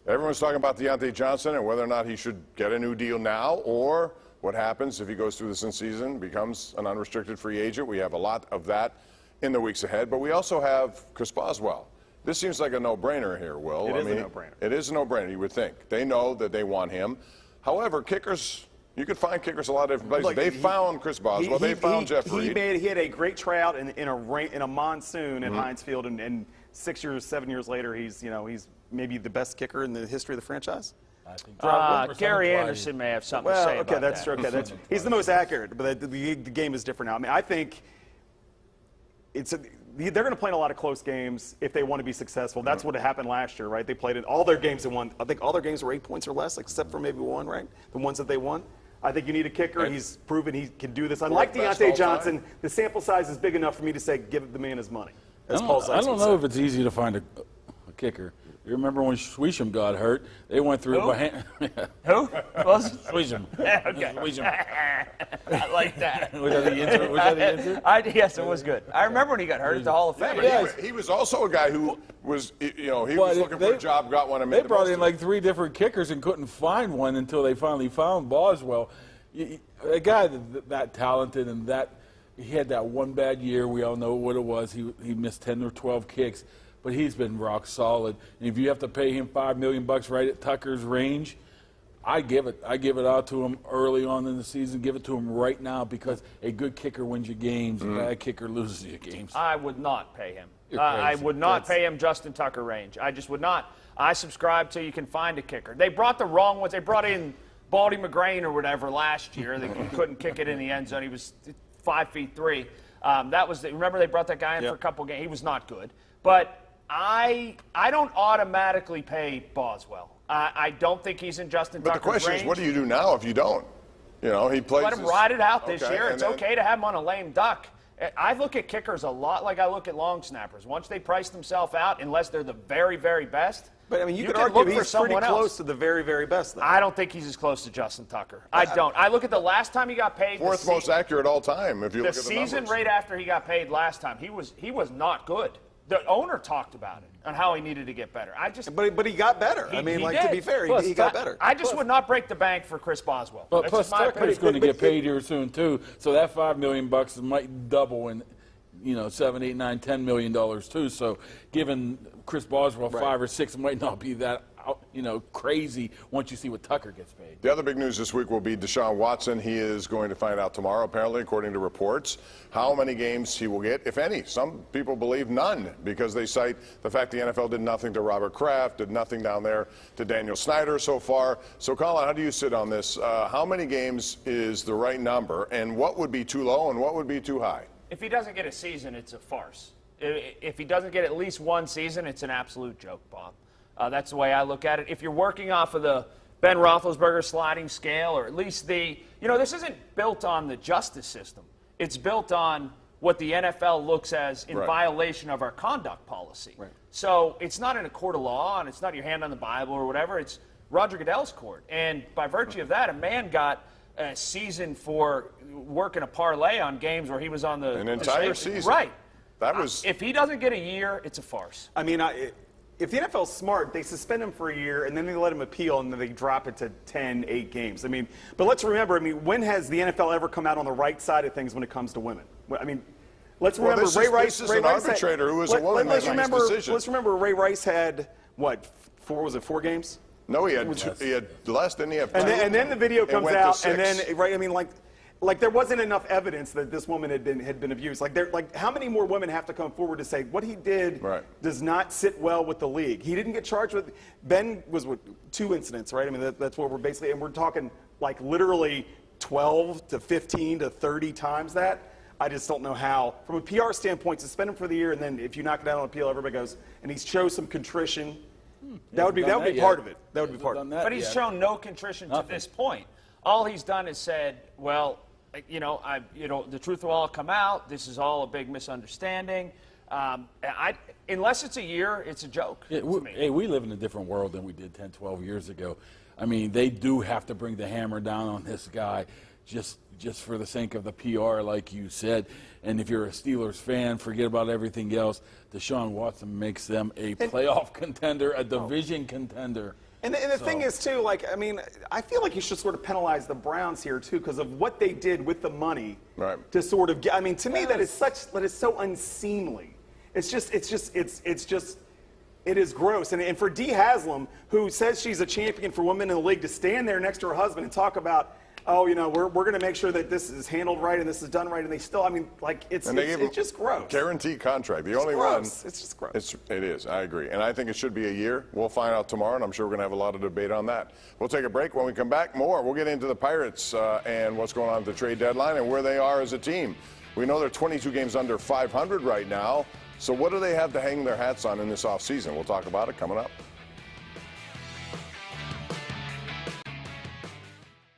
Everyone's talking about Deontay Johnson and whether or not he should get a new deal now, or what happens if he goes through this in season, becomes an unrestricted free agent. We have a lot of that in the weeks ahead. But we also have Chris Boswell. This seems like a no-brainer here, Will. It is a no-brainer. It is a no-brainer, you would think. They know that they want him. However, kickers, you could find kickers a lot of different places. They found Chris Boswell. They found Jeff Reed. He had a great tryout in a monsoon at Heinz Field, and 6 years, 7 years later, he's maybe the best kicker in the history of the franchise. I think Gary Anderson may have something to say about that's that. true. Okay, he's the most accurate, but the game is different now. I mean, I think they're going to play in a lot of close games if they want to be successful. That's what happened last year, right? They played in all their games and won. I think all their games were 8 points or less, except for maybe one, right? The ones that they won. I think you need a kicker. He's proven he can do this. Unlike Deontay Johnson, the sample size is big enough for me to say give the man his money. I don't know if it's easy to find a kicker. You remember when Swisham got hurt? They went through. Who? Who? Swisham. Okay. Swisham. I like that. Was that the answer? Was that the answer? Yes, it was good. I remember when he got hurt at the Hall of Fame. Yeah, he was also a guy who was, he was looking for a job, got one, and made They brought in like 3 different kickers and couldn't find one until they finally found Boswell. A guy that talented and he had that one bad year. We all know what it was. He missed 10 or 12 kicks. But he's been rock solid. And if you have to pay him $5 million right at Tucker's range, I give it out to him early on in the season. Give it to him right now, because a good kicker wins you games. A bad kicker loses you games. I would not pay him. I would not pay him Justin Tucker range. I just would not. I subscribe to you can find a kicker. They brought the wrong ones. They brought in Baldy McGrain or whatever last year. They couldn't kick it in the end zone. He was 5'3". Remember they brought that guy in for a couple games. He was not good. But I don't automatically pay Boswell. I don't think he's in Justin Tucker's range. But the question is, what do you do now if you don't? He plays. Let him ride it out this year. It's okay to have him on a lame duck. I look at kickers a lot like I look at long snappers. Once they price themselves out, unless they're the very, very best. But I mean, you could argue he's pretty close to the very, very best, though. I don't think he's as close to Justin Tucker. I don't. I look at the last time he got paid. Fourth most accurate all time. If you look at the season right after he got paid last time, he was not good. The owner talked about it and how he needed to get better. But he got better. To be fair, he got better. I just would not break the bank for Chris Boswell. But plus Tucker's going to get paid here soon too, so that $5 million might double in, $7, $8, $9, $10 million too. So giving Chris Boswell 5 or 6 might not be that crazy once you see what Tucker gets paid. The other big news this week will be Deshaun Watson. He is going to find out tomorrow, apparently, according to reports, how many games he will get, if any. Some people believe none, because they cite the fact the NFL did nothing to Robert Kraft, did nothing down there to Daniel Snyder so far. So, Colin, how do you sit on this? How many games is the right number, and what would be too low and what would be too high? If he doesn't get a season, it's a farce. If he doesn't get at least one season, it's an absolute joke, Bob. That's the way I look at it. If you're working off of the Ben Roethlisberger sliding scale, or at least this isn't built on the justice system. It's built on what the NFL looks as in violation of our conduct policy. Right. So it's not in a court of law, and it's not your hand on the Bible or whatever. It's Roger Goodell's court. And by virtue of that, a man got a season for working a parlay on games where he was on an entire season. Right. That was. If he doesn't get a year, it's a farce. I mean, if the NFL's smart, they suspend him for a year, and then they let him appeal, and then they drop it to 10, 8 games. I mean, but let's remember, when has the NFL ever come out on the right side of things when it comes to women? I mean, let's remember Ray Rice. This is an arbitrator who is a woman making his decision. Let's remember Ray Rice had, 4 games? No, he had less, didn't he? And then the video comes out, and then, like there wasn't enough evidence that this woman had been abused. Like how many more women have to come forward to say what he did does not sit well with the league? He didn't get charged with. Ben was with 2 incidents, right? I mean that's what we're basically, and we're talking like literally 12 to 15 to 30 times that. I just don't know how, from a PR standpoint, suspend him for the year, and then if you knock it down on appeal, everybody goes, and he's shows some contrition. That would be part of it. That would be part of it. But he's shown no contrition to this point. All he's done is said, well, the truth will all come out. This is all a big misunderstanding. Unless it's a year, it's a joke. Yeah, we live in a different world than we did 10, 12 years ago. I mean, they do have to bring the hammer down on this guy just for the sake of the PR, like you said. And if you're a Steelers fan, forget about everything else. Deshaun Watson makes them a playoff contender, a division contender. And the thing is, too, like, I mean, I feel like you should sort of penalize the Browns here, too, because of what they did with the money to sort of get. I mean, to me, that is so unseemly. It is gross. And for Dee Haslam, who says she's a champion for women in the league, to stand there next to her husband and talk about, oh, you know, we're going to make sure that this is handled right and this is done right, and they still, I mean, like, it's just gross. Guaranteed contract. The only one. It's just gross. It is. I agree. And I think it should be a year. We'll find out tomorrow, and I'm sure we're going to have a lot of debate on that. We'll take a break. When we come back, more. We'll get into the Pirates and what's going on at the trade deadline and where they are as a team. We know they're 22 games under 500 right now. So what do they have to hang their hats on in this offseason? We'll talk about it coming up.